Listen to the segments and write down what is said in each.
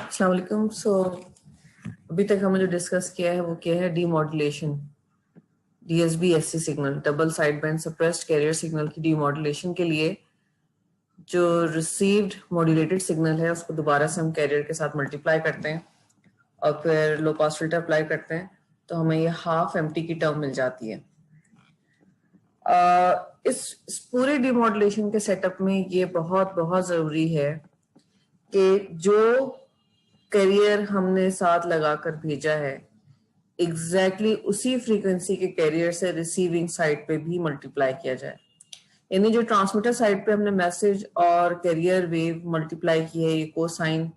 अस्सलाम वालेकुम। अभी तक हमने जो डिस्कस किया है वो क्या है, demodulation, DSB-SC signal, double side band suppressed carrier signal की डीमॉड्यूलेशन के लिए जो रिसीव्ड मॉड्यूलेटेड सिग्नल है उसको दोबारा से हम कैरियर के साथ मल्टीप्लाई करते हैं और फिर लो पास फिल्टर अप्लाई करते हैं तो हमें ये हाफ एम्प्टी की टर्म मिल जाती है। इस पूरे डीमॉड्यूलेशन के सेटअप में ये बहुत बहुत जरूरी है कि जो कैरियर हमने साथ लगाकर भेजा है एग्जैक्टली उसी फ्रीक्वेंसी के कैरियर से रिसीविंग साइड पे भी मल्टीप्लाई किया जाए। यानी जो ट्रांसमीटर साइड पे हमने मैसेज और कैरियर वेव मल्टीप्लाई की है, ये कोसाइन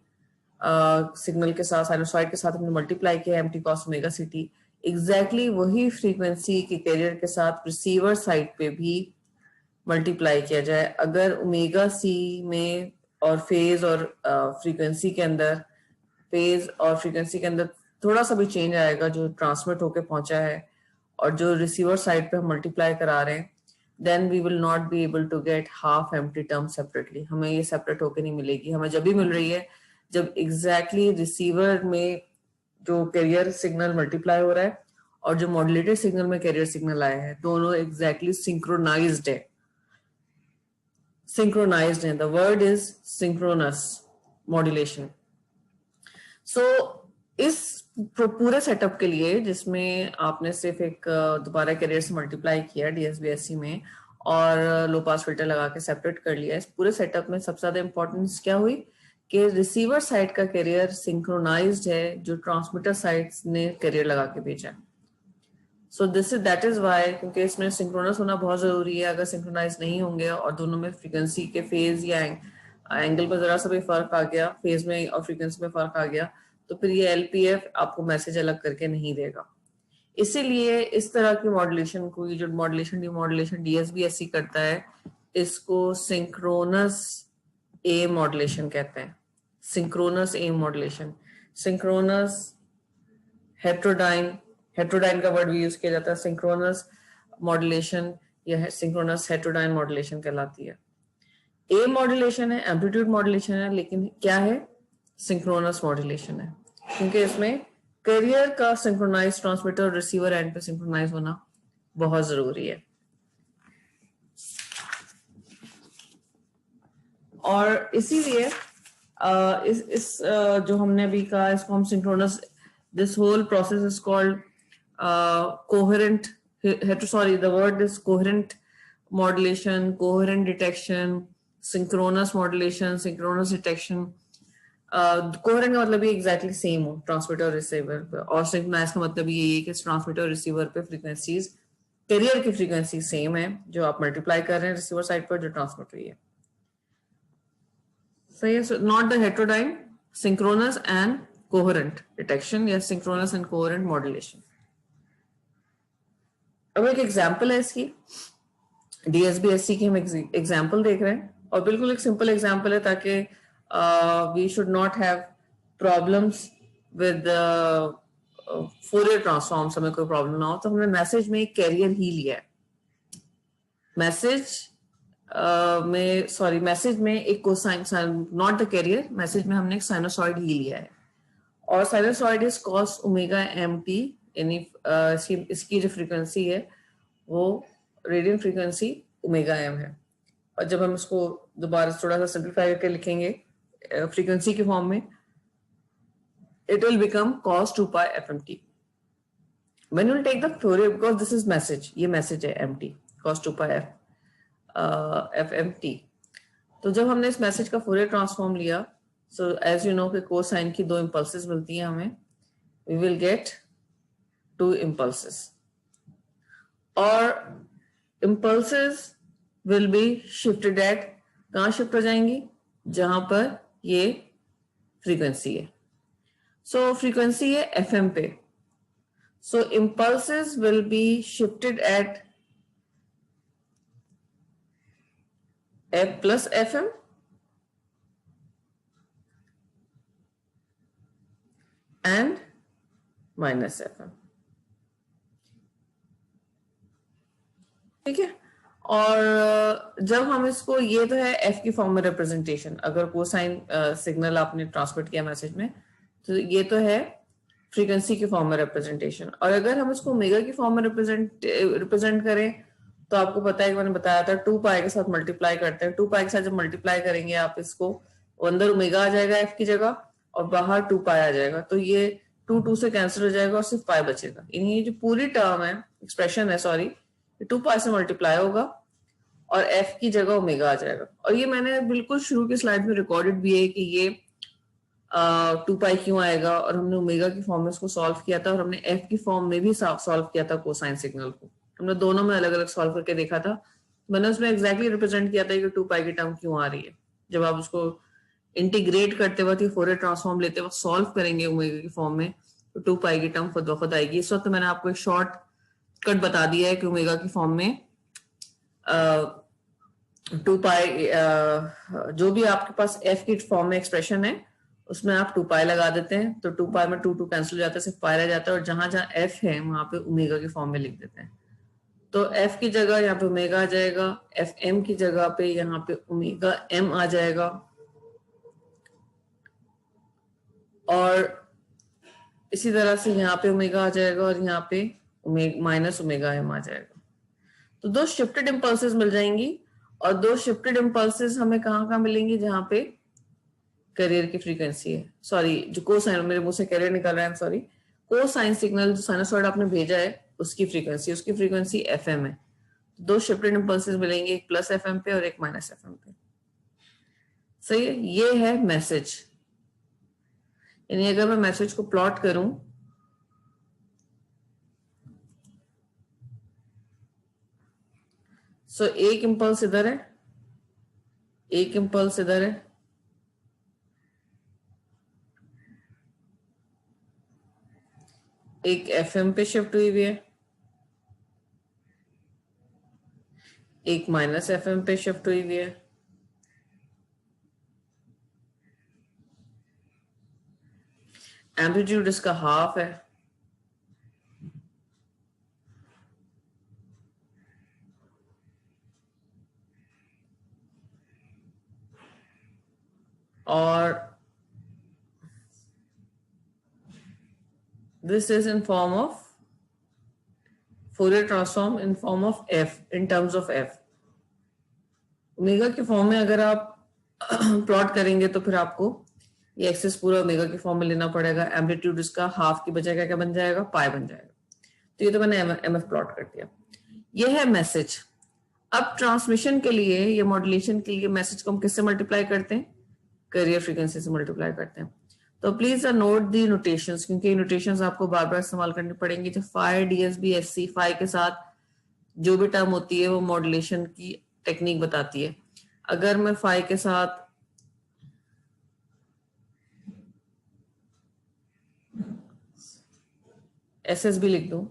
सिग्नल के साथ, साइनोसॉइड के साथ हमने मल्टीप्लाई किया है, एम्प्टी कॉस ओमेगा सी टी, एग्जैक्टली वही फ्रीक्वेंसी के कैरियर के साथ रिसीवर साइड पे भी मल्टीप्लाई किया जाए। अगर ओमेगा सी में और फेज और फ्रीक्वेंसी के अंदर थोड़ा सा भी चेंज आएगा जो ट्रांसमिट होके पहुंचा है और जो रिसीवर साइड पे हम मल्टीप्लाई करा रहे हैं, then we will not be able to get half m t term separately. हमें ये सेपरेट होके नहीं मिलेगी। हमें जब भी मिल रही है जब एग्जैक्टली रिसीवर में जो कैरियर सिग्नल मल्टीप्लाई हो रहा है और जो मॉड्यूलेटेड सिग्नल में कैरियर सिग्नल आया है, दोनों एग्जैक्टली सिंक्रोनाइज्ड है। synchronized है, the word is synchronous modulation। so इस पूरे सेटअप के लिए जिसमें आपने सिर्फ एक दोबारा कैरियर से मल्टीप्लाई किया DSB-SC में और लो पास फिल्टर लगा के सेपरेट कर लिया, इस पूरे सेटअप में सबसे ज्यादा इंपॉर्टेंस क्या हुई कि रिसीवर साइड का कैरियर सिंक्रोनाइज्ड है जो ट्रांसमीटर साइड ने कैरियर लगा के भेजा। सो दैट इज वाई, क्योंकि इसमें सिंक्रोनस होना बहुत जरूरी है। अगर सिंक्रोनाइज नहीं होंगे और दोनों में फ्रीक्वेंसी के फेज या एंगल में जरा सा भी फर्क आ गया, फेज में और फ्रीक्वेंसी में फर्क आ गया, तो फिर ये LPF आपको मैसेज अलग करके नहीं देगा। इसीलिए इस तरह की मॉड्यूलेशन को, ये जो मॉड्यूलेशन डीमॉड्यूलेशन DSB-SC करता है, इसको सिंक्रोनस ए मॉड्यूलेशन कहते हैं। सिंक्रोनस ए मॉड्यूलेशन, सिंक्रोनस हेट्रोडाइन का वर्ड भी यूज किया जाता है। सिंक्रोनस मॉड्यूलेशन या सिंक्रोनस हेट्रोडाइन मॉड्यूलेशन कहलाती है। ए मॉड्यूलेशन है, एम्पलीट्यूड मॉड्यूलेशन है, लेकिन क्या है, सिंक्रोनस मॉड्यूलेशन है, क्योंकि इसमें कैरियर का सिंक्रोनाइज ट्रांसमीटर और रिसीवर एंड पे सिंक्रोनाइज होना बहुत जरूरी है। और इसीलिए जो हमने अभी कहा, इसको हम synchronous, this whole process is called coherent the word is coherent modulation, coherent detection, synchronous modulation, synchronous detection। coherent का मतलब ये exactly same हो ट्रांसमीटर और रिसीवर, और सिंक्रोनाइज का मतलब ये है कि ट्रांसमीटर और रिसीवर पे फ्रीक्वेंसीज, कैरियर की फ्रीक्वेंसी सेम है जो आप मल्टीप्लाई कर रहे हैं रिसीवर साइड पर, जो ट्रांसमिट हुई है। सही है। Not the heterodyne, synchronous and coherent detection या सिंक्रोनस एंड कोहेरेंट मॉड्यूलेशन। अब एक एग्जांपल है इसकी, DSB-SC की हम एग्जांपल देख रहे हैं, और बिल्कुल एक सिंपल एग्जांपल है ताकि we should not have problems with Fourier transforms, हमें कोई प्रॉब्लम ना हो। तो हमने मैसेज में एक कैरियर ही लिया है, मैसेज में एक cosine, not the carrier, message में हमने एक साइनोसॉइड ही लिया है, और sinusoid is cos omega m t, यानी इसकी जो फ्रीक्वेंसी है वो रेडियन फ्रीक्वेंसी ओमेगा एम है। और जब हम इसको दोबारा थोड़ा सा सिंप्लीफाई करके लिखेंगे फ्रीक्वेंसी के फॉर्म में, it will become cos 2 pi fmt। When you will take the Fourier, because this is message, ये मैसेज है mt, cos 2 pi fmt। तो जब हमने इस मैसेज का फोरियर ट्रांसफॉर्म लिया, so as you know कि कोसाइन की दो इम्पल्सेस मिलती हैं हमें, we will get 2 impulses, और impulses will be shifted at, कहाँ शिफ्ट हो जाएंगी, जहां पर ये फ्रीक्वेंसी है। so फ्रीक्वेंसी है FM पे, so impulses will be shifted at F plus FM and minus FM। ठीक है। और जब हम इसको, ये तो है एफ की फॉर्म में रिप्रेजेंटेशन, अगर कोसाइन सिग्नल आपने ट्रांसमिट किया मैसेज में तो ये तो है फ्रीक्वेंसी की फॉर्म में रिप्रेजेंटेशन। और अगर हम इसको ओमेगा की फॉर्म में रिप्रेजेंट करें तो आपको पता है कि मैंने बताया था 2 पाई के साथ मल्टीप्लाई करते हैं। 2 पाई के साथ जब मल्टीप्लाई करेंगे आप इसको, अंदर ओमेगा आ जाएगा एफ की जगह और बाहर 2 पाई आ जाएगा, तो ये 2 से कैंसिल हो जाएगा और सिर्फ पाई बचेगा। यानी ये जो पूरी टर्म है, एक्सप्रेशन है सॉरी, 2 पाई से मल्टीप्लाई होगा और एफ की जगह ओमेगा आ जाएगा। और ये मैंने बिल्कुल शुरू की स्लाइड में रिकॉर्डेड भी है कि ये 2 पाई क्यों आएगा, और हमने ओमेगा की फॉर्म में इसको सॉल्व किया था और हमने एफ की फॉर्म में भी सॉल्व किया था कोसाइन सिग्नल को। हमने दोनों में अलग अलग सॉल्व करके देखा था। मैंने उसमें एग्जैक्टली रिप्रेजेंट किया था कि 2 पाई की टर्म क्यों आ रही है। जब आप उसको इंटीग्रेट करते वक्त, फोरियर ट्रांसफॉर्म लेते वक्त सॉल्व करेंगे ओमेगा की फॉर्म में, तो 2 पाई की टर्म खुद ब खुद आएगी। इस वक्त मैंने आपको एक शॉर्ट कट बता दिया है कि ओमेगा की फॉर्म में 2 पाई, जो भी आपके पास एफ की फॉर्म में एक्सप्रेशन है उसमें आप 2 पाई लगा देते हैं, तो 2 पाई में 2 कैंसिल हो जाता है, सिर्फ पाई रह जाता है, और जहां जहां एफ है वहां पे ओमेगा की फॉर्म में लिख देते हैं। तो एफ की जगह यहाँ पे ओमेगा आ जाएगा, एफ एम की जगह पे यहाँ पे ओमेगा एम आ जाएगा, और इसी तरह से यहाँ पे ओमेगा आ जाएगा और यहाँ पे माइनस ओमेगा एम आ जाएगा। तो 2 शिफ्टेड इंपल्सेस मिल जाएंगी, और 2 शिफ्टेड इंपल्सेस हमें कहाँ मिलेंगी, जहाँ पे कैरियर की फ्रीक्वेंसी है, सॉरी जो कोसाइन, मेरे मुंह से कैरियर निकल रहा है, सॉरी, कोसाइन सिग्नल जो साइनसॉइड आपने भेजा है उसकी फ्रीक्वेंसी एफएम है। 2 शिफ्टेड इंपल्सेस मिलेंगे, एक प्लस एफएम पे और एक माइनस एफएम पे। सही है, ये है मैसेज। यानी अगर मैं मैसेज को प्लॉट करूं, सो एक इंपल्स इधर है, एक इंपल्स इधर है, एक एफएम पे शिफ्ट हुई हुई है, एक माइनस एफएम पे शिफ्ट हुई हुई है, एम्पलीट्यूड इसका हाफ है, और this is in form of Fourier transform in form of f, in terms of f. Omega के फॉर्म में अगर आप प्लॉट करेंगे तो फिर आपको ये एक्सेस पूरा ओमेगा के फॉर्म में लेना पड़ेगा। एम्पलीट्यूड इसका हाफ की बजाय क्या बन जाएगा, पाई बन जाएगा। तो ये तो मैंने एमएफ प्लॉट कर दिया। ये है मैसेज। अब ट्रांसमिशन के लिए, ये मॉड्यूलेशन के लिए मैसेज को हम किससे मल्टीप्लाई करते हैं, कैरियर फ्रीक्वेंसी से मल्टीप्लाई करते हैं। तो प्लीज नोट दी नोटेशंस, क्योंकि ये नोटेशंस आपको बार बार इस्तेमाल करनी पड़ेंगी। जो फाई डीएसबी एससी फाई के साथ जो भी टर्म होती है वो मॉड्यूलेशन की टेक्निक बताती है। अगर मैं फाई के साथ एसएसबी लिख दूं,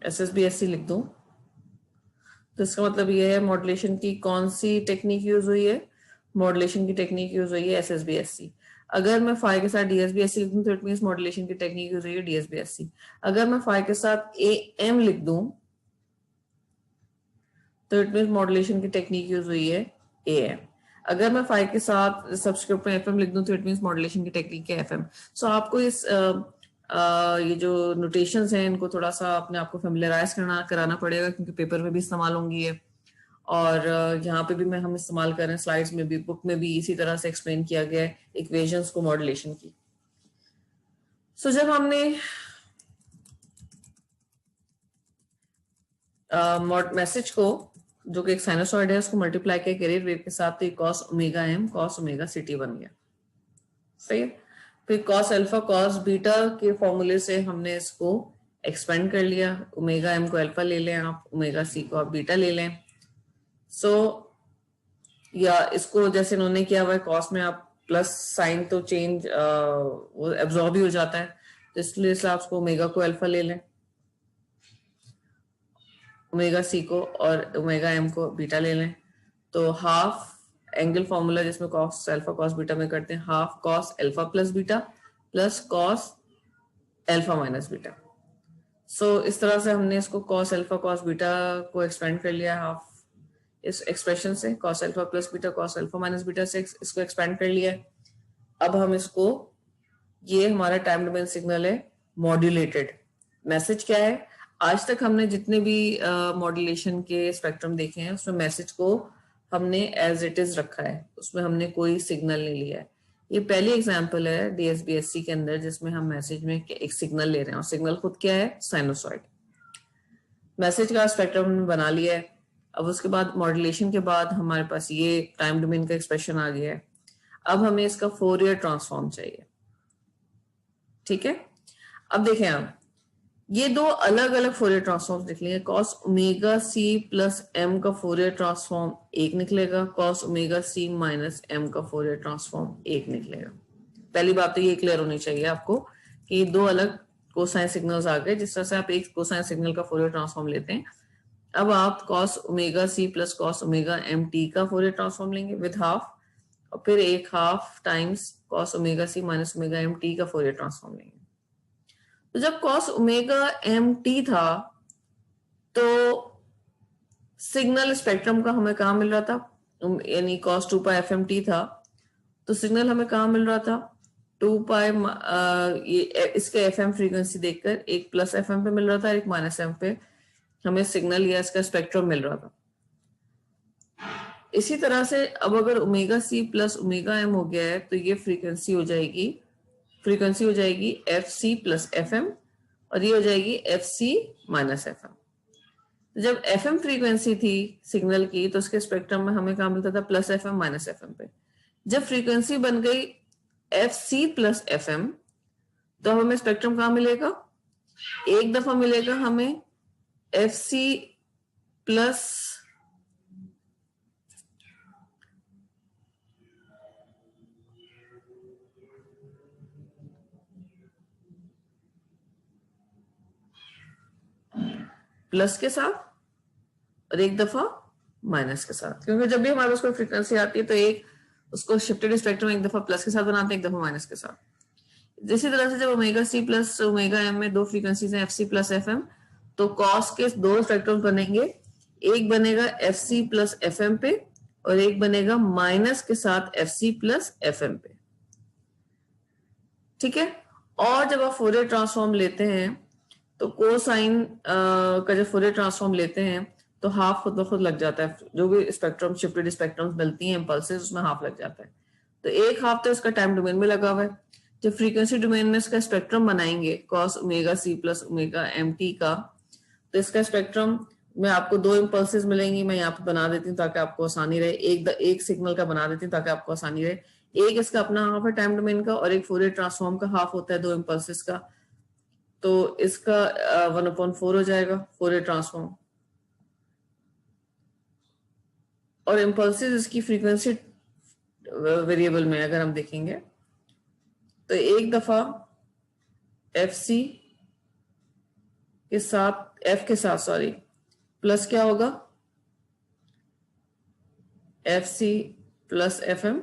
एसएसबी एससी लिख दूं, तो इसका मतलब ये है मॉड्यूलेशन की कौन सी टेक्निक यूज हुई है, मॉड्यूलेशन की टेक्निक यूज हुई है एसएसबीएससी। अगर मैं फाई के साथ डीएसबीएससी लिख दूं तो इट मींस मॉड्यूलेशन की टेक्निक यूज हुई है डीएसबीएससी। अगर मैं फाई के साथ एएम लिख दूं तो इट मींस मॉड्यूलेशन की टेक्निक यूज हुई है एएम। अगर मैं फाई के साथ सब्सक्रिप्ट में एफएम लिख दूं तो इट मींस मॉड्यूलेशन की टेक्निक है एफएम। सो आपको इस ये जो नोटेशंस हैं इनको थोड़ा सा अपने आप को फेमिलियराइज कराना पड़ेगा, क्योंकि पेपर में भी इस्तेमाल होंगी है और यहाँ पे भी हम इस्तेमाल कर रहे हैं, स्लाइड्स में भी, बुक में भी इसी तरह से एक्सप्लेन किया गया है इक्वेशंस को मॉड्यूलेशन की। सो जब हमने मैसेज को, जो कि एक साइनसॉइड है, उसको मल्टीप्लाई किया कैरियर वेव के साथ, तो ये cos omega m cos omega c t बन गया। सही है। फिर कॉस अल्फा कॉस बीटा के फॉर्मूले से हमने इसको एक्सपेंड कर लिया। ओमेगा एम को अल्फा ले लें आप, ओमेगा सी को आप बीटा ले लें। सो या इसको जैसे इन्होंने किया हुआ है, कॉस में आप प्लस साइन तो चेंज वो एब्जॉर्ब ही हो जाता है, तो इसलिए आप उसको ओमेगा को अल्फा ले लें, ओमेगा सी को और ओमेगा एम को बीटा ले लें। तो हाफ एंगल फॉर्मूला जिसमें कॉस अल्फा कॉस बीटा में करते हैं, half cos alpha plus beta plus cos alpha minus beta. So इस तरह से हमने इसको कॉस अल्फा कॉस बीटा को एक्सपेंड कर लिया हाफ इस एक्सप्रेशन से, cos alpha plus beta cos alpha minus beta से इसको एक्सपेंड कर लिया। अब हम इसको, ये हमारा टाइम डोमेन सिग्नल है मॉड्यूलेटेड। मैसेज क्या है, आज तक हमने जितने भी मॉड्यूलेशन के स्पेक्ट्रम देखे हैं उसमें मैसेज को हमने एज इट इज रखा है, उसमें हमने कोई सिग्नल नहीं लिया है। ये पहली एग्जांपल है डीएसबीएससी के अंदर जिसमें हम मैसेज में एक सिग्नल ले रहे हैं और सिग्नल खुद क्या है, साइनोसॉइड। मैसेज का स्पेक्ट्रम हमने बना लिया है। अब उसके बाद मॉड्यूलेशन के बाद हमारे पास ये टाइम डोमेन का एक्सप्रेशन आ गया है। अब हमें इसका फोरियर ट्रांसफॉर्म चाहिए, ठीक है। अब देखें आप, ये दो अलग अलग फोरियर ट्रांसफॉर्म लिख लेंगे। Cos omega c plus m का फोरियर ट्रांसफॉर्म एक निकलेगा, cos omega c minus m का फोरियर ट्रांसफॉर्म एक निकलेगा। पहली बात तो ये क्लियर होनी चाहिए आपको कि दो अलग कोसाइन सिग्नल्स आ गए। जिस तरह से आप एक कोसाइन सिग्नल का फोरियर ट्रांसफॉर्म लेते हैं, अब आप cos omega c plus cos omega m t का फोरियर ट्रांसफॉर्म लेंगे विद हाफ, और फिर एक half times cos omega c minus omega m t का फोरियर ट्रांसफॉर्म लेंगे। तो जब कॉस ओमेगा एम टी था तो सिग्नल स्पेक्ट्रम का हमें कहाँ मिल रहा था, यानी कॉस 2 पाई एफ एम टी था, तो सिग्नल हमें कहाँ मिल रहा था 2 पाई, ये इसके एफ एम फ्रीक्वेंसी देखकर एक प्लस एफ एम पे मिल रहा था, एक माइनस एम पे हमें सिग्नल या इसका स्पेक्ट्रम मिल रहा था। इसी तरह से अब अगर omega c plus omega m हो गया है तो ये फ्रीक्वेंसी हो जाएगी एफ सी प्लस एफ एम, और ये हो जाएगी एफ सी माइनस एफ एम। तो जब एफ एम फ्रीक्वेंसी थी सिग्नल की तो उसके स्पेक्ट्रम में हमें कहाँ मिलता था, plus F m minus F m पे। जब फ्रीक्वेंसी बन गई एफ सी प्लस एफ एम तो हमें स्पेक्ट्रम कहाँ मिलेगा, एक दफा मिलेगा हमें एफ सी प्लस प्लस के साथ और एक दफा माइनस के साथ, क्योंकि जब भी हमारे पास कोई फ्रीक्वेंसी आती है तो एक उसको शिफ्टेड स्पेक्ट्रम एक दफा प्लस के साथ बनाते हैं, एक दफा माइनस के साथ। इसी तरह से जब omega c plus omega m में दो फ्रीक्वेंसीज हैं एफ सी प्लस एफ एम, तो कॉस के दो स्पेक्ट्रम बनेंगे, एक बनेगा एफ सी प्लस एफ एम पे और एक बनेगा माइनस के साथ F C plus F m पे, ठीक है। और जब आप फोरियर ट्रांसफॉर्म लेते हैं तो कोसाइन का जब फोरियर ट्रांसफॉर्म लेते हैं तो हाफ खुद ब खुद लग जाता है, जो भी स्पेक्ट्रम शिफ्टेड स्पेक्ट्रम मिलती हैं इम्पल्सेस उसमें हाफ लग जाता है। तो एक हाफ तो इसका टाइम डोमेन में लगा हुआ है। जब फ्रीक्वेंसी डोमेन में इसका स्पेक्ट्रम बनाएंगे cos omega c plus omega m t का, तो इसका स्पेक्ट्रम में आपको दो इम्पल्सेस मिलेंगी। मैं यहाँ पे बना देती हूँ ताकि आपको आसानी रहे, एक सिग्नल का बना देती हूँ ताकि आपको आसानी रहे। एक इसका अपना हाफ है टाइम डोमेन का और एक फोरियर ट्रांसफॉर्म का हाफ होता है दो इम्पल्सेस का, तो इसका 1/4 हो जाएगा फोरियर ट्रांसफॉर्म। और इम्पल्सेस इसकी फ्रीक्वेंसी वेरिएबल में अगर हम देखेंगे तो एक दफा एफ सी के साथ एफ के साथ सॉरी प्लस क्या होगा एफ सी प्लस एफ एम,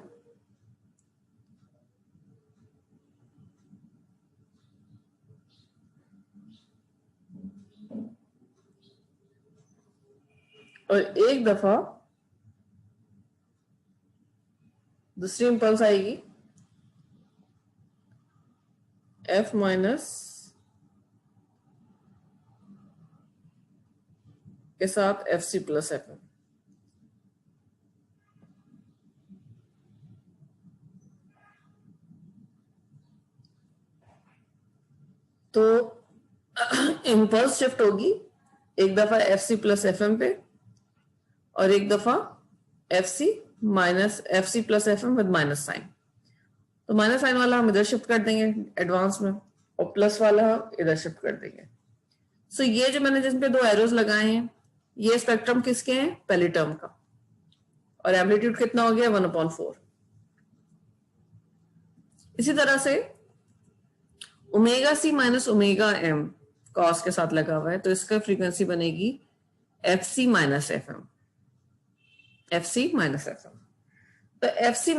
और एक दफा दूसरी इम्पल्स आएगी एफ माइनस के साथ F C plus F m. तो इम्पल्स शिफ्ट होगी एक दफा एफ सी प्लस एफ एम पे और एक दफा f C minus F C plus F m with minus sign. तो माइनस साइन वाला हम इधर शिफ्ट कर देंगे एडवांस में और प्लस वाला इधर शिफ्ट कर देंगे। सो ये जो मैंने जिन पे दो एरोज लगाए हैं ये स्पेक्ट्रम किसके हैं, पहली टर्म का, और एम्पलीट्यूड कितना हो गया 1/4। इसी तरह से omega c minus omega m cos के साथ लगा हुआ है तो इसका फ्रीक्वेंसी बनेगी एफ सी माइनस एफ एम, एफ सी माइनस एफ एम। तो एफ सी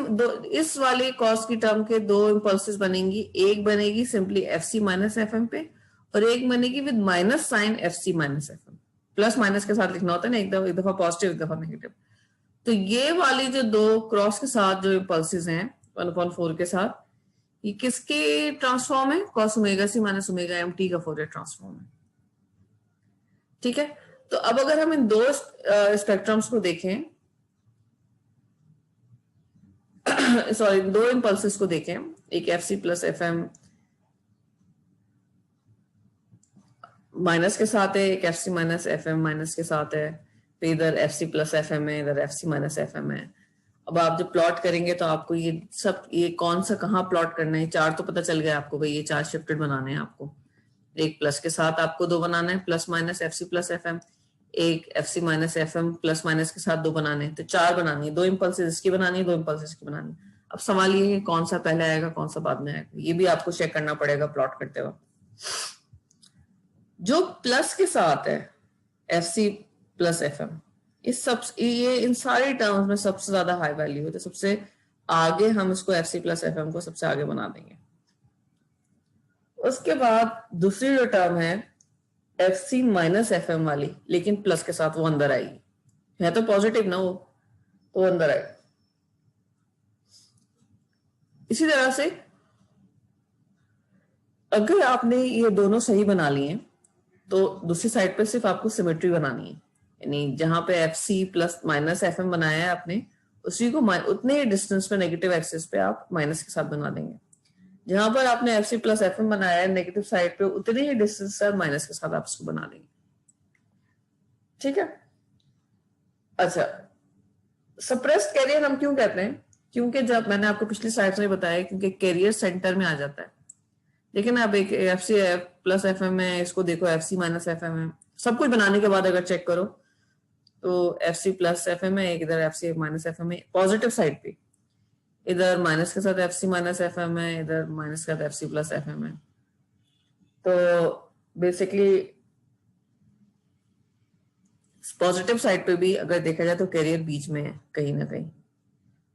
इस वाले कॉस की टर्म के दो इम्पल्सेस बनेंगी, एक बनेगी सिंपली एफ सी माइनस एफ एम पे और एक बनेगी with minus sign f C minus F M. Plus minus के साथ लिखना होता है ना, एक दफा पॉजिटिव एक दफा नेगेटिव। तो ये वाली जो दो क्रॉस के साथ जो इम्पल्सेस हैं 1/4 के साथ, ये किसके ट्रांसफॉर्म है? Cos omega c minus omega m t का फोरियर ट्रांसफॉर्म है। ठीक है, तो अब अगर हम इन दो स्पेक्ट्रम्स को देखें, सॉरी दो इम्पल्सेस को देखें, एक F C plus F m minus के साथ है, एक F C minus F m minus के साथ है, तो इधर F C plus F M है, इधर F C minus F M है। अब आप जब प्लॉट करेंगे तो आपको ये सब, ये कौन सा कहाँ प्लॉट करना है, चार तो पता चल गया आपको भाई, ये चार शिफ्टेड बनाने हैं आपको। एक प्लस के साथ आपको दो बनाना है, plus minus F C plus F M, एक F C minus F M plus minus के साथ दो बनाने हैं, तो चार बनानी है। दो इम्पल्सेस इसकी बनानी है, दो इम्पल्सेस इसकी बनानी है। अब सवाल ये है कौन सा पहले आएगा कौन सा बाद में आएगा, ये भी आपको चेक करना पड़ेगा प्लॉट करते वक्त। जो प्लस के साथ है F C plus F m, ये इन सारे टर्म्स में सबसे ज्यादा हाई वैल्यू है, तो सबसे आगे हम इसको एफ सी प्लस एफ एम को सबसे आगे बना देंगे। उसके बाद दूसरी जो टर्म है F C minus F M वाली, लेकिन प्लस के साथ, वो अंदर आएगी, है तो पॉजिटिव ना वो, तो अंदर आएगी। इसी तरह से अगर आपने ये दोनों सही बना लिए तो दूसरी साइड पे सिर्फ आपको सिमेट्री बनानी है, यानी जहां पे एफ सी प्लस माइनस एफ एम बनाया है आपने, उसी को उतने ही डिस्टेंस पे नेगेटिव एक्सिस पे आप माइनस के साथ बना देंगे। जहां पर आपने एफ सी प्लस एफ एम बनाया है नेगेटिव साइड पे, उतने ही डिस्टेंस से माइनस के साथ आप इसको बना देंगे। ठीक है, अच्छा सप्रेस्ड कैरियर हम क्यों कहते हैं? क्योंकि जब मैंने आपको पिछली स्लाइड में बताया, क्योंकि कैरियर सेंटर में आ जाता है। लेकिन अब एक F C plus F M है, इसको देखो एफ सी माइनस एफ एम है, सब कुछ बनाने के बाद अगर चेक करो तो F C plus F M है, एक इधर F C minus F M है पॉजिटिव साइड पे, इधर माइनस के साथ F C minus F M है, इधर माइनस के साथ F C plus F M है। तो बेसिकली पॉजिटिव साइड पे भी अगर देखा जाए तो कैरियर बीच में है कहीं ना कहीं।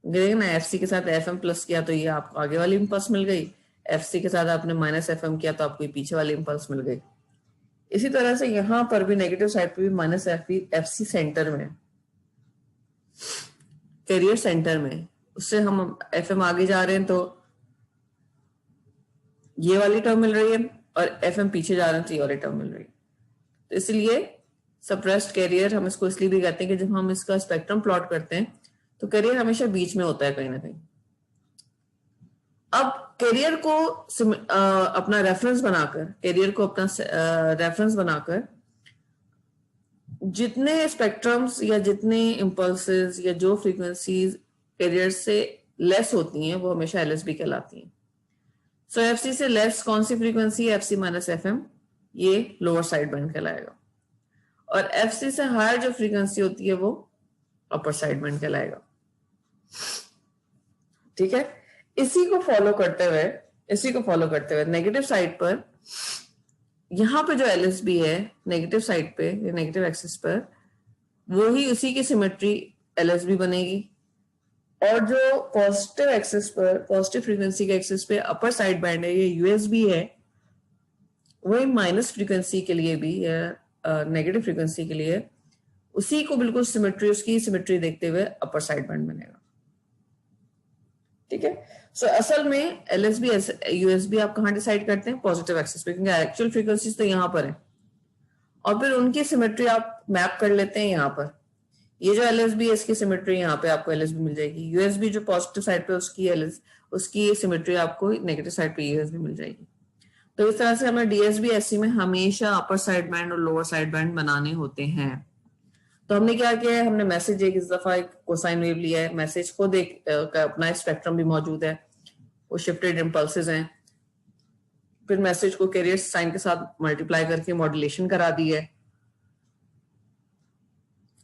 देखिए ना, एफ सी के साथ एफ एम प्लस किया तो ये आपको आगे वाली इंपल्स मिल गई, एफ सी के साथ आपने माइनस एफ एम किया तो आपको पीछे वाली इंपल्स मिल गई। इसी तरह से यहां पर भी नेगेटिव साइड पे भी माइनस एफ सी सेंटर में, कैरियर सेंटर में, उससे हम एफ एम आगे जा रहे हैं तो ये वाली टर्म मिल रही है, और एफ एम पीछे जा रहे हैं तो ये वाली टर्म मिल रही है। तो इसलिए सप्रेस्ड कैरियर हम इसको इसलिए भी कहते हैं कि जब हम इसका स्पेक्ट्रम प्लॉट करते हैं तो कैरियर हमेशा बीच में होता है कहीं ना कहीं। अब कैरियर को अपना रेफरेंस बनाकर, कैरियर को अपना रेफरेंस बनाकर जितने स्पेक्ट्रम्स या जितने इम्पल्सेस या जो फ्रीक्वेंसीज कैरियर से लेस होती हैं वो हमेशा एलएसबी कहलाती हैं। सो एफसी से लेस कौन सी फ्रीक्वेंसी है? एफसी माइनस एफएम, ये लोअर साइड बैंड कहलाएगा। और एफसी से हायर जो फ्रीक्वेंसी होती है वो अपर साइड बैंड कहलाएगा। ठीक है, इसी को फॉलो करते हुए नेगेटिव साइड पर, यहां पे जो एलएसबी है नेगेटिव साइड पे, नेगेटिव एक्सिस पर, वो ही उसी की सिमेट्री एलएसबी बनेगी। और जो पॉजिटिव एक्सिस पर, पॉजिटिव फ्रीक्वेंसी के एक्सिस पे अपर साइड बैंड है, ये यूएसबी है, वही माइनस फ्रीक्वेंसी के लिए भी या नेगेटिव फ्रीक्वेंसी के लिए उसी को बिल्कुल सिमेट्री, उसकी सिमेट्री देखते हुए अपर साइड बैंड बनेगा। ठीक है, सो असल में एलएसबी यूएसबी आप कहां डिसाइड करते हैं? पॉजिटिव एक्सिस पे, क्योंकि एक्चुअल फ्रीक्वेंसीज तो यहाँ पर है, और फिर उनकी सिमेट्री आप मैप कर लेते हैं यहाँ पर। ये जो एलएसबी है इसकी सिमेट्री यहाँ पे आपको एलएसबी मिल जाएगी। यूएसबी जो पॉजिटिव साइड पे उसकी सिमेट्री आपको नेगेटिव साइड पे यूएसबी मिल जाएगी। तो इस तरह से हमें डीएसबी एससी में हमेशा अपर साइड बैंड और लोअर साइड बैंड बनाने होते हैं। तो हमने क्या किया है, हमने मैसेज इस दफा एक कोसाइन वेव लिया है, मैसेज को देख अपना स्पेक्ट्रम भी मौजूद है, वो शिफ्टेड इम्पल्सेस हैं। फिर मैसेज को कैरियर साइन के साथ मल्टीप्लाई करके मॉड्यूलेशन करा दी है।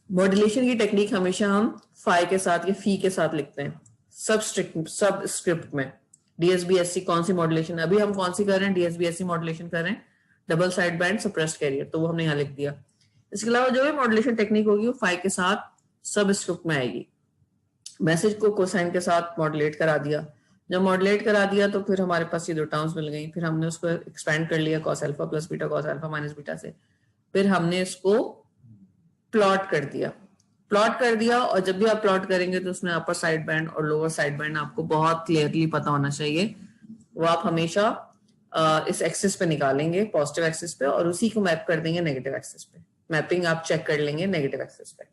मॉड्यूलेशन की टेक्निक हमेशा हम फाई के साथ या फी के साथ लिखते हैं सब स्क्रिप्ट में। डीएसबीएससी कौन सी मॉड्यूलेशन, अभी हम कौन सी कर रहे हैं? डीएसबीएससी मॉड्यूलेशन कर रहे हैं, double side band suppressed career, तो वो हमने यहाँ लिख दिया। इसके अलावा जो भी मॉड्यूलेशन टेक्निक होगी वो फाई के साथ सब स्क्रिप्ट में आएगी। मैसेज को कोसाइन के साथ मॉड्यूलेट करा दिया, जब मॉडुलेट करा दिया तो फिर हमारे पास ये दो टर्म्स मिल गई, फिर हमने उसको एक्सपेंड कर लिया cos alpha plus beta cos alpha minus beta से, फिर हमने इसको प्लॉट कर दिया और जब भी आप प्लॉट करेंगे तो उसमें अपर साइड बैंड और लोअर साइड बैंड आपको बहुत क्लियरली पता होना चाहिए। वो आप हमेशा इस एक्सिस पे निकालेंगे, पॉजिटिव एक्सिस पे, और उसी को मैप कर देंगे नेगेटिव एक्सिस पे। मैपिंग आप चेक कर लेंगे नेगेटिव एक्सिस पे,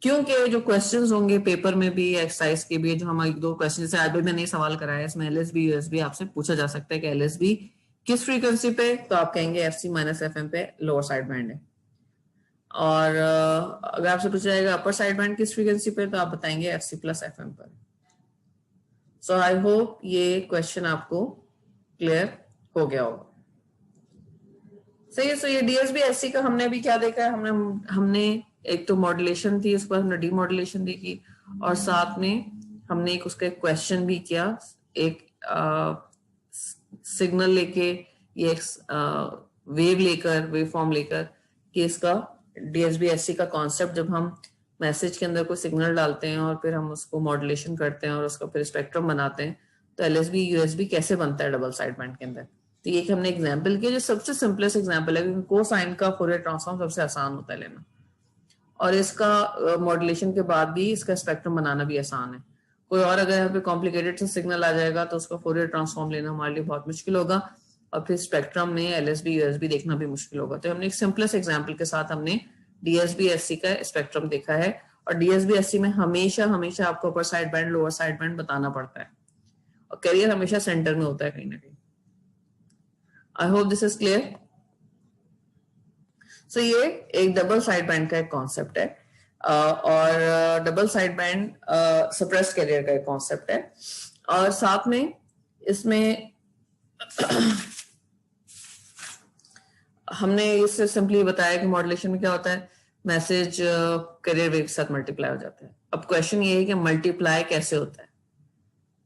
क्योंकि जो क्वेश्चंस होंगे पेपर में भी, एक्सरसाइज के भी, जो हम एक दो क्वेश्चन जैसे आज भी मैंने सवाल कराया इसमें एलएसबी यूएसबी आपसे पूछा जा सकता है कि एलएसबी किस फ्रीक्वेंसी पे, तो आप कहेंगे एफसी माइनस एफएम पे लोअर साइड बैंड है। और अगर आपसे पूछा जाएगा अपर साइड बैंड किस फ्रीक्वेंसी पे, तो आप बताएंगे एफसी प्लस एफएम पर। सो आई होप ये क्वेश्चन आपको क्लियर हो गया होगा। सही है। सो ये डीएसबी एससी का हमने अभी क्या देखा है, हमने एक तो मॉड्यूलेशन थी, उसके बाद हमने डीमॉड्यूलेशन देखी, और साथ में हमने एक उसका क्वेश्चन भी किया, एक सिग्नल लेके, ये वेव लेकर, वेव फॉर्म लेकर, कि इसका डीएसबी एससी का कॉन्सेप्ट, जब हम मैसेज के अंदर कोई सिग्नल डालते हैं और फिर हम उसको मॉड्यूलेशन करते हैं और उसका फिर स्पेक्ट्रम बनाते हैं, तो एलएसबी यूएसबी कैसे बनता है डबल साइड बैंड के अंदर। तो ये हमने एग्जाम्पल किया जो सबसे सिंपलेस्ट एग्जाम्पल है, क्योंकि कोसाइन का फोरियर ट्रांसफॉर्म सबसे आसान होता है लेना, और इसका मॉड्यूलेशन के बाद भी इसका स्पेक्ट्रम बनाना भी आसान है। कोई और अगर यहाँ पे कॉम्प्लिकेटेड से सिग्नल आ जाएगा तो उसका फोरियर ट्रांसफॉर्म लेना हमारे लिए बहुत मुश्किल होगा, और फिर स्पेक्ट्रम में एलएसबी यूएसबी देखना भी मुश्किल होगा। तो हमने एक सिंपलेस्ट एग्जाम्पल के साथ हमने डीएसबी एससी का स्पेक्ट्रम देखा है, और डीएसबी एससी में हमेशा हमेशा आपको upper side band lower side band बताना पड़ता है, और कैरियर हमेशा सेंटर में होता है कहीं ना कहीं। I hope this is clear. So ये एक डबल साइड बैंड का एक कॉन्सेप्ट है, और double side band suppressed career का एक कॉन्सेप्ट है, और साथ में इसमें हमने इससे सिंपली बताया कि मॉड्यूलेशन में क्या होता है, मैसेज कैरियर वेव के साथ मल्टीप्लाई हो जाता है। अब क्वेश्चन ये है कि मल्टीप्लाई कैसे होता है।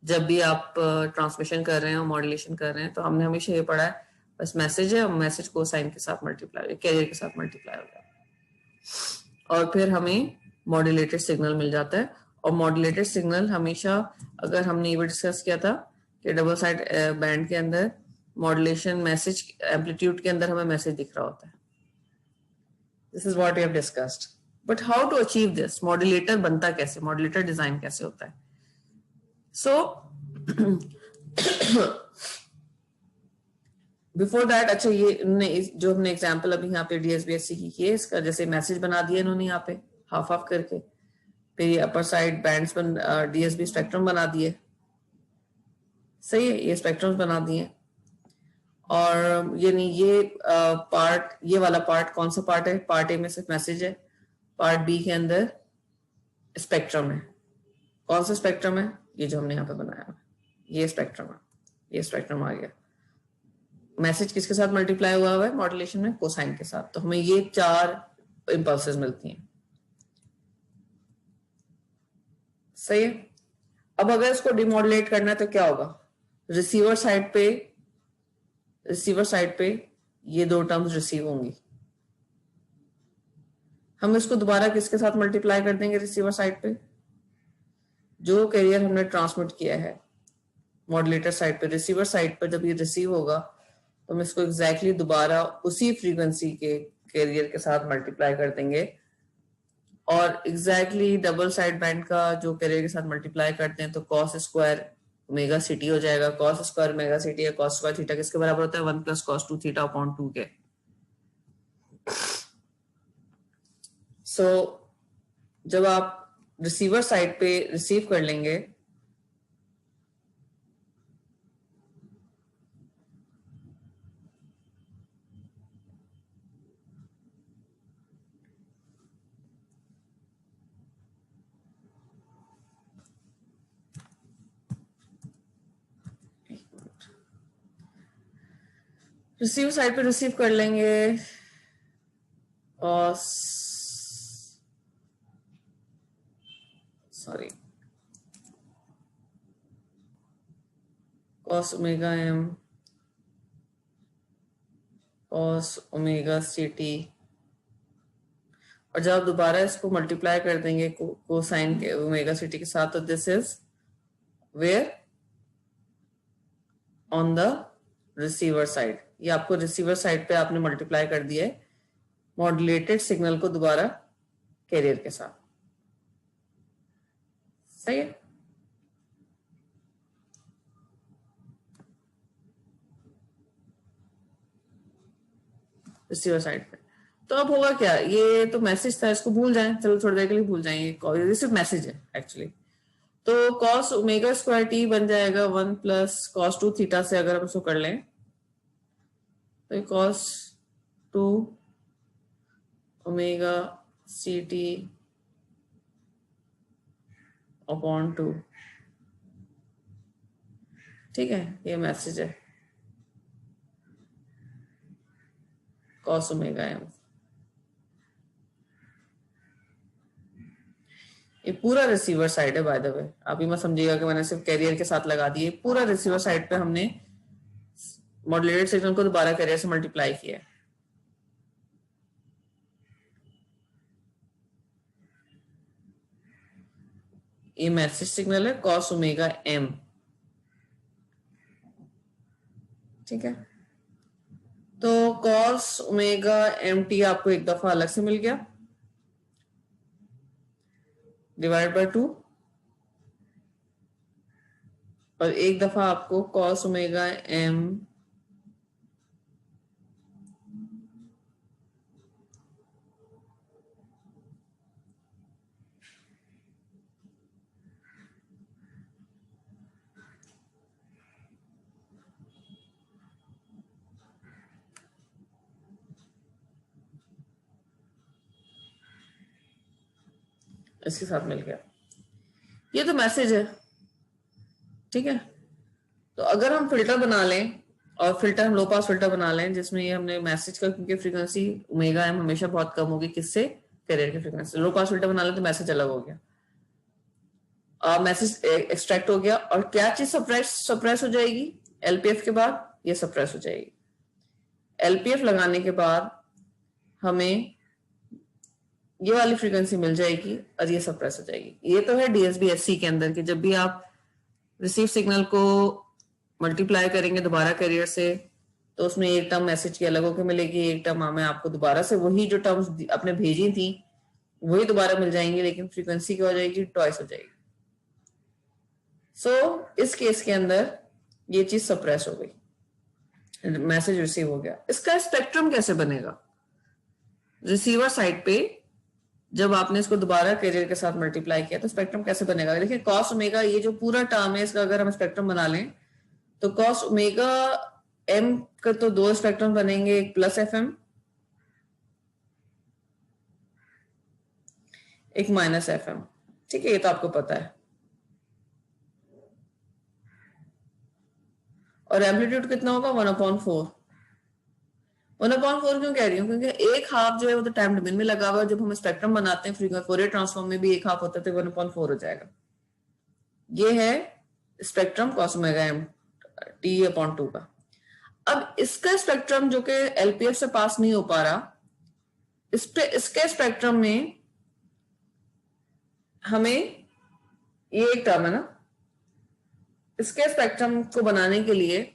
जब भी आप ट्रांसमिशन कर रहे हैं और मॉड्यूलेशन कर रहे हैं, तो हमने हमेशा ये पढ़ा है बस मैसेज है और मैसेज को साइन के साथ मल्टीप्लाई, कैरियर के साथ मल्टीप्लाई हो जाता है, और फिर हमें मॉड्यूलेटेड सिग्नल मिल जाता है। और मॉड्यूलेटेड सिग्नल हमेशा, अगर हमने ये भी डिस्कस किया था कि डबल साइड बैंड के अंदर मॉड्यूलेशन मैसेज एम्पलीट्यूड के अंदर हमें मैसेज दिख रहा होता है। This is what we have discussed, but how to achieve this, modulator बनता कैसे, मॉड्यूलेटर डिजाइन कैसे होता है। सो बिफोर दैट, अच्छा ये जो हमने एग्जांपल अभी यहाँ पे डीएसबीएससी की है, इसका जैसे मैसेज बना दिया इन्होंने यहाँ पे हाफ हाफ करके, फिर ये अपर साइड बैंड्स बन डीएसबी स्पेक्ट्रम बना दिए, सही है, ये स्पेक्ट्रम्स बना दिए। और ये नहीं, ये पार्ट, ये वाला पार्ट कौन सा पार्ट है, पार्ट ए में सिर्फ मैसेज है, पार्ट बी के अंदर स्पेक्ट्रम है। कौन सा स्पेक्ट्रम है, ये जो हमने यहाँ पे बनाया है, ये स्पेक्ट्रम है, ये स्पेक्ट्रम आ गया। मैसेज किसके साथ मल्टीप्लाई हुआ है मॉड्यूलेशन में, कोसाइन के साथ, तो हमें ये 4 इंपल्सेस मिलती हैं, सही है। अब अगर इसको डिमॉड्यूलेट करना है तो क्या होगा, रिसीवर साइड पे ये दो टर्म्स रिसीव होंगी, हम इसको दोबारा किसके साथ मल्टीप्लाई कर देंगे, रिसीवर साइड पे जो कैरियर हमने ट्रांसमिट किया है मॉड्यूलेटर साइड पे, रिसीवर साइड पर जब ये रिसीव होगा तो हम इसको एग्जैक्टली दोबारा उसी फ्रीक्वेंसी के कैरियर के साथ मल्टीप्लाई कर देंगे, और एग्जैक्टली डबल साइड बैंड का जो कैरियर के साथ मल्टीप्लाई करते हैं तो कॉस स्क्वायर ओमेगा सीटी हो जाएगा। कॉस स्क्वायर ओमेगा सीटी या कॉस स्क्वायर थीटा किसके बराबर होता है, 1 + cos 2 थीटा अपॉन 2 के। सो जब आप रिसीवर साइड पे रिसीव कर लेंगे रिसीव साइड पे रिसीव कर लेंगे और sorry cos omega m cos omega ct, और जब आप दोबारा इसको मल्टीप्लाई कर देंगे कोसाइन के ओमेगा ct के साथ, तो this is where on the receiver side. ये आपको रिसीवर साइड पे आपने मल्टीप्लाई कर दिया है मॉड्यूलेटेड सिग्नल को दोबारा कैरियर के साथ। सही है। रिसीवर साइड पे तो अब होगा क्या, ये तो मैसेज था, इसको भूल जाएं, चलो थोड़ी देर के लिए भूल जाएंगे, ये सिर्फ मैसेज है एक्चुअली। तो कॉस ओमेगा स्क्वायर टी बन जाएगा 1 प्लस कॉस 2 थीटा से अगर हम इसको कर लें तो कॉस 2 ओमेगा सी टी अपॉन 2। ठीक है, ये मैसेज है कॉस ओमेगा एम। ये पूरा रिसीवर साइड है बाय द वे, आप ये मत समझिएगा कि मैंने सिर्फ कैरियर के साथ लगा दिए, पूरा रिसीवर साइड पे हमने मॉड्यूलेटेड सिग्नल को दोबारा कैरियर से मल्टीप्लाई किया है। ये मैसेज सिग्नल है कॉस ओमेगा एम। ठीक है, तो कॉस ओमेगा एम टी आपको एक दफा अलग से मिल गया डिवाइड बाय 2, और एक दफा आपको कॉस ओमेगा एम इसके साथ मिल गया। ये तो मैसेज है। ठीक है, तो अगर हम फिल्टर बना लें, और फिल्टर हम लो पास फिल्टर बना लें जिसमें ये हमने मैसेज का, क्योंकि फ्रीक्वेंसी ओमेगा एम हमेशा बहुत कम होगी किससे, कैरियर की फ्रीक्वेंसी। लो पास फिल्टर बना लें तो मैसेज अलग हो गया, मैसेज एक्सट्रैक्ट हो गया, और क्या चीज सप्रेस हो जाएगी एलपीएफ के बाद, ये सप्रेस हो जाएगी। एलपीएफ लगाने के बाद हमें ये वाली फ्रीक्वेंसी मिल जाएगी और ये सप्रेस हो जाएगी। ये तो है डीएसबी एससी के अंदर कि जब भी आप रिसीव सिग्नल को मल्टीप्लाई करेंगे दोबारा कैरियर से तो उसमें एक टर्म मैसेज की अलग होकर मिलेगी, एक टर्म हमें आपको दोबारा से वही जो टर्म्स आपने भेजी थी वही दोबारा मिल जाएंगी, लेकिन फ्रीक्वेंसी क्या हो जाएगी, ट्वाइस हो जाएगी। सो इस केस के अंदर ये चीज सप्रेस हो गई, मैसेज रिसीव हो गया। इसका स्पेक्ट्रम कैसे बनेगा रिसीवर साइड पे, जब आपने इसको दोबारा कैरियर के साथ मल्टीप्लाई किया तो स्पेक्ट्रम कैसे बनेगा। देखिए कॉस ओमेगा, ये जो पूरा टर्म है इसका अगर हम स्पेक्ट्रम बना लें तो कॉस ओमेगा एम का तो दो स्पेक्ट्रम बनेंगे, एक प्लस एफ एम, एक माइनस एफ एम। ठीक है, ये तो आपको पता है। और एम्पलीट्यूड कितना होगा 1/4। 1/4 क्यों कह रही हूँ, क्योंकि एक हाफ जो है वो तो टाइम डोमेन में लगा हुआ है, जब हम स्पेक्ट्रम बनाते हैं फोरियर ट्रांसफॉर्म में भी एक हाफ होता है तो 1/4 हो जाएगा। ये है spectrum cos omega M t/2 का। अब इसका स्पेक्ट्रम जो कि एलपीएफ से पास नहीं हो पा रहा, इसके स्पेक्ट्रम में हमें ये एक टर्म है ना, इसके स्पेक्ट्रम को बनाने के लिए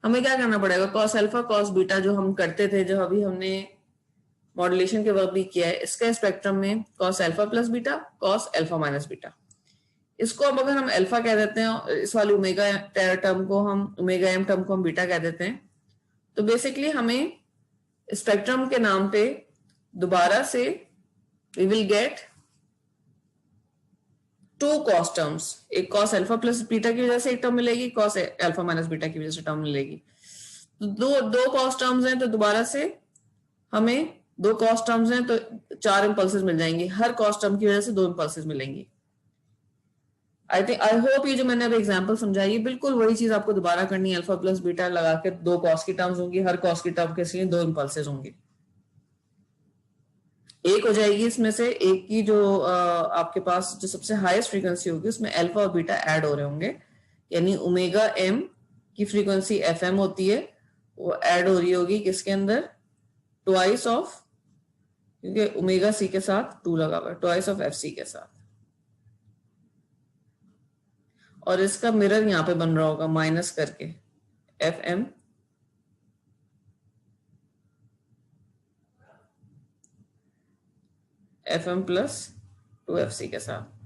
हमें क्या करना पड़ेगा, कॉस अल्फा कॉस बीटा जो हम करते थे, जो अभी हमने मॉड्यूलेशन के वक्त भी किया है, इसके स्पेक्ट्रम में cos alpha plus beta, cos alpha minus beta. इसको अब अगर हम अल्फा कह देते हैं, इस वाली ओमेगा टर्म को हम ओमेगा एम टर्म को हम बीटा कह देते हैं, तो बेसिकली हमें स्पेक्ट्रम के नाम पे दोबारा से we will get to cos terms, एक कॉस अल्फा प्लस बीटा की वजह से एक टर्म मिलेगी, कॉस अल्फा माइनस बीटा की वजह से टर्म मिलेगी। तो दो कॉस टर्म्स हैं, तो दोबारा से हमें दो कॉस टर्म्स हैं तो 4 इंपल्सेस मिल जाएंगी, हर कॉस टर्म की वजह से 2 इंपल्सेस मिलेंगी। आई होप ये जो मैंने अब एग्जांपल समझाई बिल्कुल वही चीज आपको दोबारा करनी है, अल्फा प्लस बीटा लगा के 2 कॉस की टर्म्स होंगी, हर कॉस की टर्म के लिए 2 इंपल्सेस होंगी। एक हो जाएगी इसमें से, एक की जो आपके पास जो सबसे हाईएस्ट फ्रीक्वेंसी होगी उसमें अल्फा और बीटा ऐड हो रहे होंगे, यानी ओमेगा एम की फ्रीक्वेंसी एफ एम होती है, वो ऐड हो रही होगी किसके अंदर, ट्वाइस ऑफ, क्योंकि ओमेगा सी के साथ 2 लगा हुआ है, ट्वाइस ऑफ एफ सी के साथ। और इसका मिरर यहाँ पे बन रहा होगा माइनस करके एफ एम प्लस 2FC के साथ।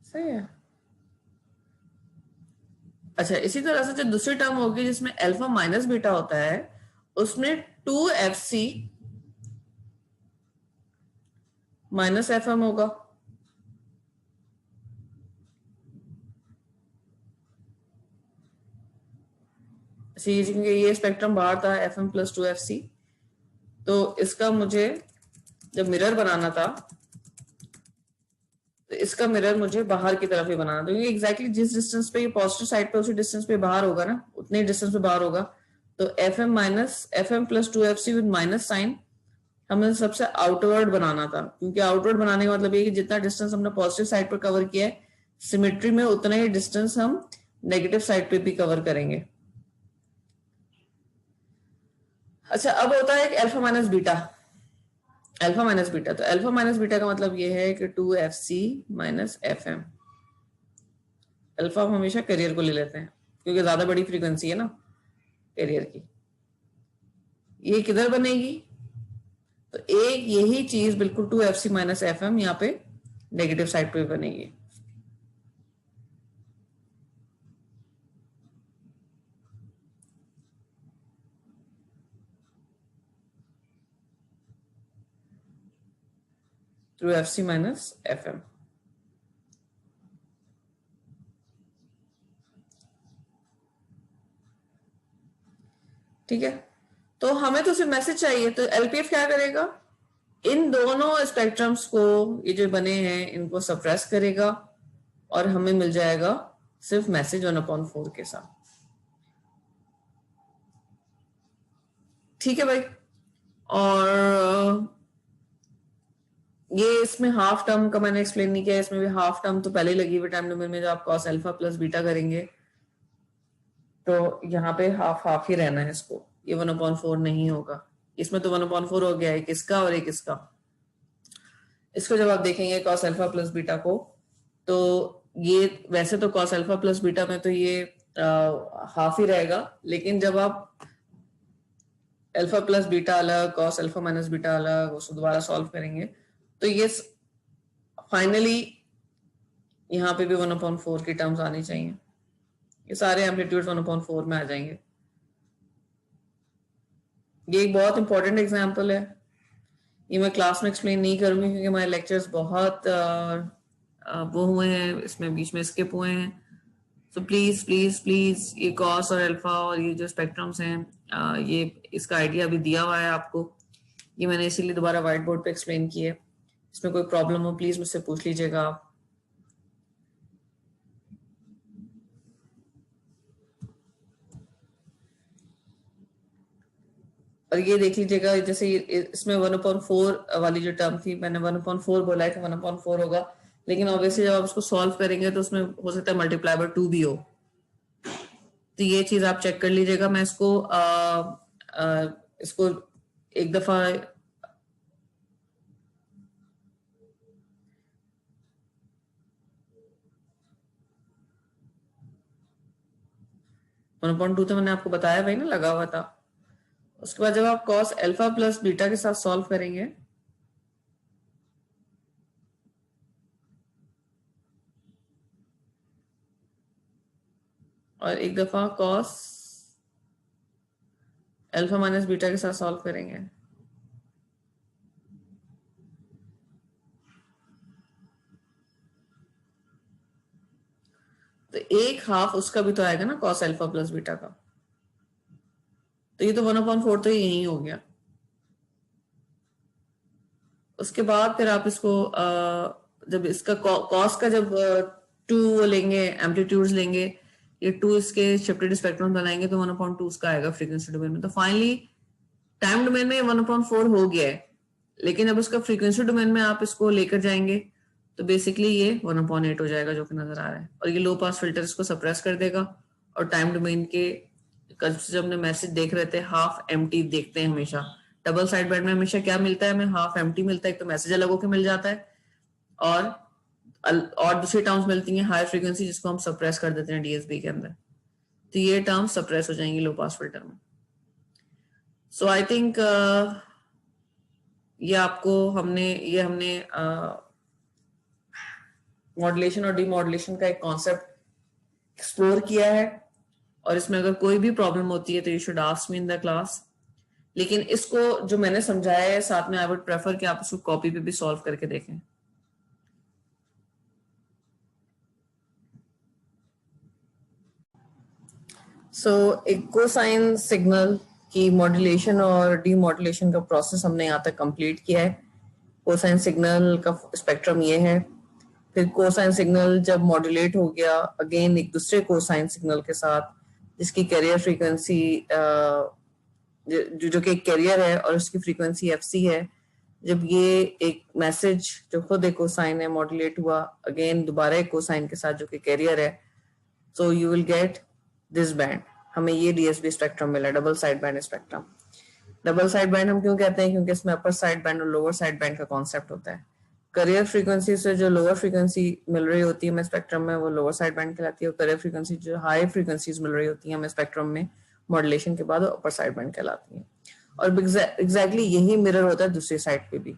सही है। अच्छा, इसी तरह से जो दूसरी टर्म होगी जिसमें अल्फा माइनस बीटा होता है, उसमें 2FC माइनस FM होगा। ये स्पेक्ट्रम बाहर था FM प्लस 2FC, तो इसका मुझे जब मिरर बनाना था तो इसका मिरर मुझे बाहर की तरफ ही बनाना था, क्योंकि एग्जैक्टली जिस डिस्टेंस पे ये पॉजिटिव साइड पे उसी डिस्टेंस पे बाहर होगा ना, उतने डिस्टेंस पे बाहर होगा। तो FM plus 2FC with minus sign हमें सबसे आउटवर्ड बनाना था, क्योंकि आउटवर्ड बनाने का मतलब ये कि जितना डिस्टेंस हमने पॉजिटिव साइड पर कवर किया है सिमेट्री में, उतना ही डिस्टेंस हम नेगेटिव साइड पे भी कवर करेंगे। अच्छा, अब होता है कि अल्फा माइनस बीटा। तो अल्फा माइनस बीटा का मतलब ये है कि 2FC माइनस FM। अल्फा हम हमेशा कैरियर को ले लेते हैं क्योंकि ज्यादा बड़ी फ्रीक्वेंसी है ना कैरियर की। ये किधर बनेगी? तो एक यही चीज बिल्कुल 2FC माइनस FM यहाँ पे नेगेटिव साइड पे बनेगी। Through FC minus FM। ठीक है, तो हमें तो सिर्फ मैसेज चाहिए, तो LPF क्या करेगा? इन दोनों स्पेक्ट्रम्स को, ये जो बने हैं, इनको सप्रेस करेगा और हमें मिल जाएगा सिर्फ मैसेज 1/4 के साथ। ठीक है भाई। और ये इसमें हाफ टर्म का मैंने एक्सप्लेन नहीं किया, इसमें भी हाफ टर्म तो पहले ही लगी हुई टाइम डोमेन में। जब आप कॉस अल्फा प्लस बीटा करेंगे तो यहाँ पे हाफ हाफ ही रहना है इसको, ये 1/4 नहीं होगा। इसमें तो 1/4 हो गया, एक इसका और एक इसका। इसको जब आप देखेंगे कॉस अल्फा प्लस बीटा को, तो ये वैसे तो कॉस अल्फा प्लस बीटा में तो ये हाफ ही रहेगा, लेकिन जब आप अल्फा प्लस बीटा अलग, कॉस अल्फा माइनस बीटा अलग, उसको दोबारा सॉल्व करेंगे तो ये फाइनली यहाँ पे भी 1/4 की टर्म्स आनी चाहिए। ये सारे एम्पलीट्यूड्स 1/4 में आ जाएंगे। ये एक बहुत इंपॉर्टेंट एग्जाम्पल है, ये मैं क्लास में एक्सप्लेन नहीं करूंगी क्योंकि हमारे लेक्चर्स बहुत वो हुए हैं, इसमें बीच में स्किप हुए हैं। तो प्लीज प्लीज प्लीज ये कॉस और अल्फा और ये जो स्पेक्ट्रम्स हैं, ये इसका आइडिया भी दिया हुआ है आपको, ये मैंने इसीलिए दोबारा व्हाइट बोर्ड पे एक्सप्लेन किया है। इसमें कोई प्रॉब्लम हो प्लीज मुझसे पूछ लीजिएगा आप। और ये देख लीजिएगा, जैसे इसमें 1/4 वाली जो टर्म थी, मैंने 1/4 बोला है कि 1/4 होगा, लेकिन ऑब्वियसली जब आप उसको सॉल्व करेंगे तो उसमें हो सकता है मल्टीप्लाई बाय 2 भी हो। तो ये चीज आप चेक कर लीजिएगा। मैं इसको एक दफा (1/2) तो मैंने आपको बताया भाई ना, लगा हुआ था। उसके बाद जब आप कॉस अल्फा प्लस बीटा के साथ सॉल्व करेंगे और एक दफा कॉस अल्फा माइनस बीटा के साथ सॉल्व करेंगे, तो एक हाफ उसका भी तो आएगा ना कॉस अल्फा प्लस बीटा का। तो ये तो 1/4 तो यही हो गया। उसके बाद फिर आप इसको जब इसका कॉस का जब 2 लेंगे, एम्पलीट्यूड्स लेंगे, ये 2 इसके शिफ्टेड स्पेक्ट्रम बनाएंगे तो 1/2 उसका आएगा फ्रीक्वेंसी डोमेन में। तो फाइनली टाइम डोमेन में 1/4 हो गया है, लेकिन अब उसका फ्रीक्वेंसी डोमेन में आप इसको लेकर जाएंगे तो बेसिकली ये 1/8 हो जाएगा, जो कि नजर आ रहा है। और ये लो पास फिल्टर इसको सप्रेस कर देगा। और टाइम डोमेन के जब हमने मैसेज देख रहे थे, हाफ एम्प्टी देखते हैं हमेशा। डबल साइड बैंड में हमेशा क्या मिलता है, हमें हाफ एम्प्टी मिलता है, एक तो मैसेज अलग होकर मिल जाता है और और दूसरी टर्म्स मिलती हैं हाई फ्रीक्वेंसी जिसको हम सप्रेस कर देते हैं डीएसबी के अंदर, तो ये टर्म्स सप्रेस हो जाएंगी लो पास फिल्टर में। सो आई थिंक ये हमने मॉड्यूलेशन और डीमॉड्यूलेशन का एक कॉन्सेप्ट एक्सप्लोर किया है, और इसमें अगर कोई भी प्रॉब्लम होती है तो you should ask me in the class. लेकिन इसको जो मैंने समझाया है साथ में आई वुड प्रेफर कि आप इसको कॉपी पे भी सॉल्व करके देखें। एक कोसाइन सिग्नल की मॉड्यूलेशन और डीमॉड्यूलेशन का प्रोसेस हमने यहाँ तक कंप्लीट किया है। कोसाइन सिग्नल का स्पेक्ट्रम ये है। फिर कोसाइन सिग्नल जब मॉड्यूलेट हो गया अगेन एक दूसरे कोसाइन सिग्नल के साथ जिसकी कैरियर फ्रीक्वेंसी जो कि एक कैरियर है और उसकी फ्रीक्वेंसी एफसी है, जब ये एक मैसेज जो खुद एक कोसाइन है मॉड्यूलेट हुआ अगेन दोबारा एक कोसाइन के साथ जो कि कैरियर है, so you will get this band. हमें ये डीएसबी स्पेक्ट्रम मिला, double side band spectrum. Double side band हम क्यों कहते हैं? क्योंकि इसमें अपर साइड बैंड और लोअर साइड बैंड का कॉन्सेप्ट होता है। करियर फ्रीक्वेंसी से जो लोअर फ्रीक्वेंसी मिल रही होती है हमें स्पेक्ट्रम में, वो लोअर साइड बैंड कहलाती है, और करियर फ्रीक्वेंसी जो हाई फ्रीक्वेंसीज मिल रही होती है हमें स्पेक्ट्रम में मॉड्यूलेशन के बाद, वो अपर साइड बैंड कहलाती है। और एग्जैक्टली यही मिरर होता है दूसरी साइड पे भी।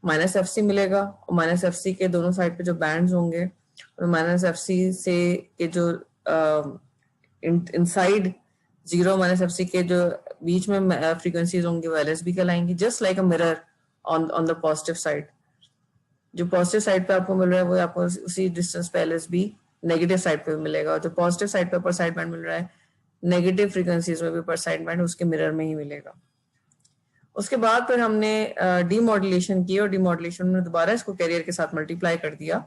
माइनस एफ सी मिलेगा और माइनस एफ सी के दोनों साइड पे जो बैंड्स होंगे, और माइनस एफ सी से के जो inside zero minus F C के जो बीच में फ्रीक्वेंसीज होंगी वो एलएसबी कहलाएंगी, just like a mirror on the positive side. जो पॉजिटिव साइड पे आपको मिल रहा है वो आपको उसी डिस्टेंस पे एलएसबी नेगेटिव साइड पे मिलेगा, और जो पॉजिटिव साइड पे अपर साइड बैंड मिल रहा है नेगेटिव फ्रीक्वेंसीज में भी अपर साइड बैंड उसके मिरर में ही मिलेगा। उसके बाद फिर हमने डीमॉड्यूलेशन की, और डीमॉड्यूलेशन में दोबारा इसको कैरियर के साथ मल्टीप्लाई कर दिया।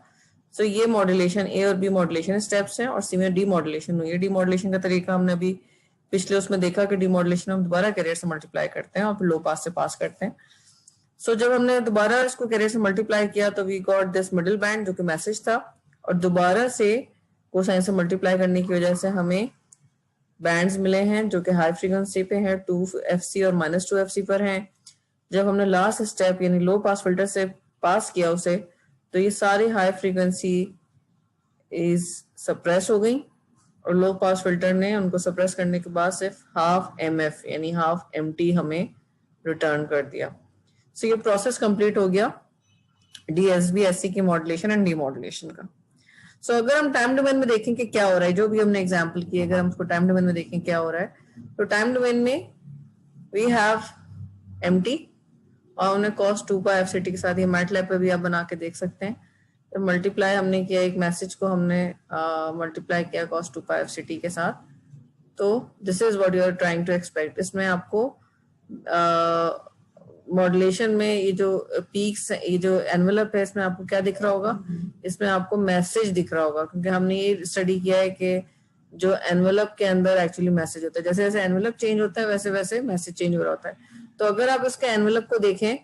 सो ये मॉड्यूलेशन ए और बी मॉड्यूलेशन स्टेप्स हैं, और सी में डीमॉड्यूलेशन हुई है। डीमॉड्यूलेशन का तरीका हमने अभी पिछले उसमें देखा कि डीमॉड्यूलेशन हम दोबारा कैरियर से मल्टीप्लाई करते हैं और फिर लो पास से पास करते हैं। सो जब हमने दोबारा इसको कैरियर से मल्टीप्लाई किया तो we got this middle band जो कि मैसेज था, और दोबारा से कोसाइन से मल्टीप्लाई करने की वजह से हमें बैंड्स मिले हैं जो कि हाई फ्रीक्वेंसी पे हैं, 2fc और -2fc पर हैं। जब हमने लास्ट स्टेप यानी लो पास फिल्टर से पास किया उसे, तो ये सारी हाई फ्रीक्वेंसी इज सप्रेस हो गई, और लो पास फिल्टर ने उनको सप्रेस करने के बाद सिर्फ हाफ एमएफ यानी हाफ एमटी हमें रिटर्न कर दिया। सो ये प्रोसेस कंप्लीट हो गया डीएसबी एससी की मॉड्यूलेशन एंड डीमॉड्यूलेशन का। सो अगर हम टाइम डोमेन में देखें कि क्या हो रहा है, जो भी हमने एग्जांपल किए, अगर हम उसको टाइम डोमेन में देखें क्या हो रहा है, तो टाइम डोमेन में वी हैव एमटी, और उन्हें cos 2πfct के साथ ये मैटलैब पे भी आप बना के देख सकते हैं। तो मल्टीप्लाई हमने किया, एक मैसेज को हमने मल्टीप्लाई किया cos 2πfct के साथ, तो this is what you are trying to expect. इसमें आपको मॉड्यूलेशन में ये जो पीक्स, ये जो एनवेलप है, इसमें आपको क्या दिख रहा होगा? इसमें आपको मैसेज दिख रहा होगा, क्योंकि हमने ये स्टडी किया है कि जो एनवेलप के अंदर एक्चुअली मैसेज होता है, जैसे जैसे एनवेलप चेंज होता है वैसे वैसे मैसेज चेंज हो रहा होता है। तो अगर आप इसके एनवेलप को देखें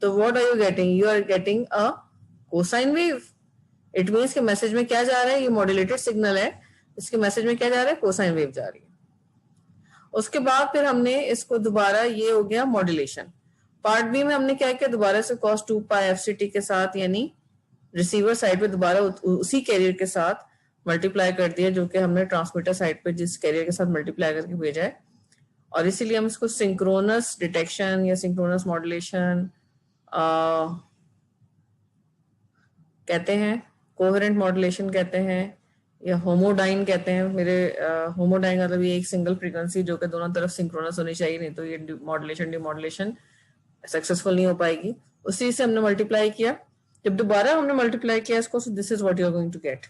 तो what are you getting? You are getting a cosine wave. It means कि मैसेज में क्या जा रहा है? ये मॉड्यूलेटेड सिग्नल है, इसके मैसेज में क्या जा रहा है? कोसाइन वेव जा रही है। उसके बाद फिर हमने इसको दोबारा, ये हो गया मॉड्यूलेशन। पार्ट बी में हमने क्या किया? दोबारा से cos 2πfct के साथ यानी रिसीवर साइड पे दोबारा उसी कैरियर के साथ मल्टीप्लाई कर दिया जो कि हमने ट्रांसमीटर साइड पे जिस कैरियर के साथ मल्टीप्लाई करके भेजा है, और इसीलिए हम इसको सिंक्रोनस डिटेक्शन या सिंक्रोनस मॉड्यूलेशन कहते हैं, कोहेरेंट मॉड्यूलेशन कहते हैं, या होमोडाइन कहते हैं। मेरे होमोडाइन मतलब ये एक सिंगल फ्रीक्वेंसी जो कि दोनों तरफ सिंक्रोनस होनी चाहिए, नहीं तो ये मॉड्यूलेशन डिमॉड्यूलेशन सक्सेसफुल नहीं हो पाएगी। उसी से हमने मल्टीप्लाई किया। जब दोबारा हमने मल्टीप्लाई किया इसको, so this is what you are going to get.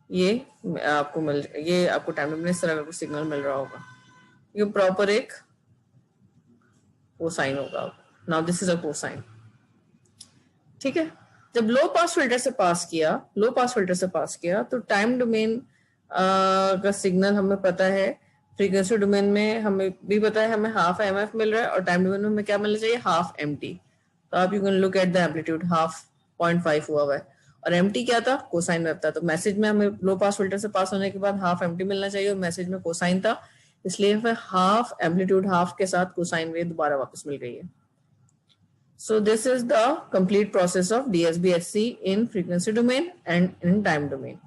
ये आपको टाइम में इस तरह का सिग्नल मिल रहा होगा, ये प्रॉपर एक कोसाइन होगा। Now this is a cosine, ठीक है। जब लो पास फिल्टर से पास किया तो टाइम डोमेन का सिग्नल हमें पता है, फ्रीक्वेंसी डोमेन में हमें भी पता है हमें हाफ एमएफ मिल रहा है, और टाइम डोमेन में हमें क्या मिलना चाहिए? Half M T. तो आप you can look at the amplitude, half 0.5 हुआ है, और एमटी क्या था? कोसाइन वेव था। तो मैसेज में हमें लो पास फिल्टर से पास होने के बाद हाफ एमटी मिलना चाहिए, और मैसेज में कोसाइन था, इसलिए फिर हाफ एम्पलीट्यूड हाफ के साथ कोसाइन वेव दोबारा वापस मिल गई है। So this is the complete process of DSB-SC in frequency domain and in time domain.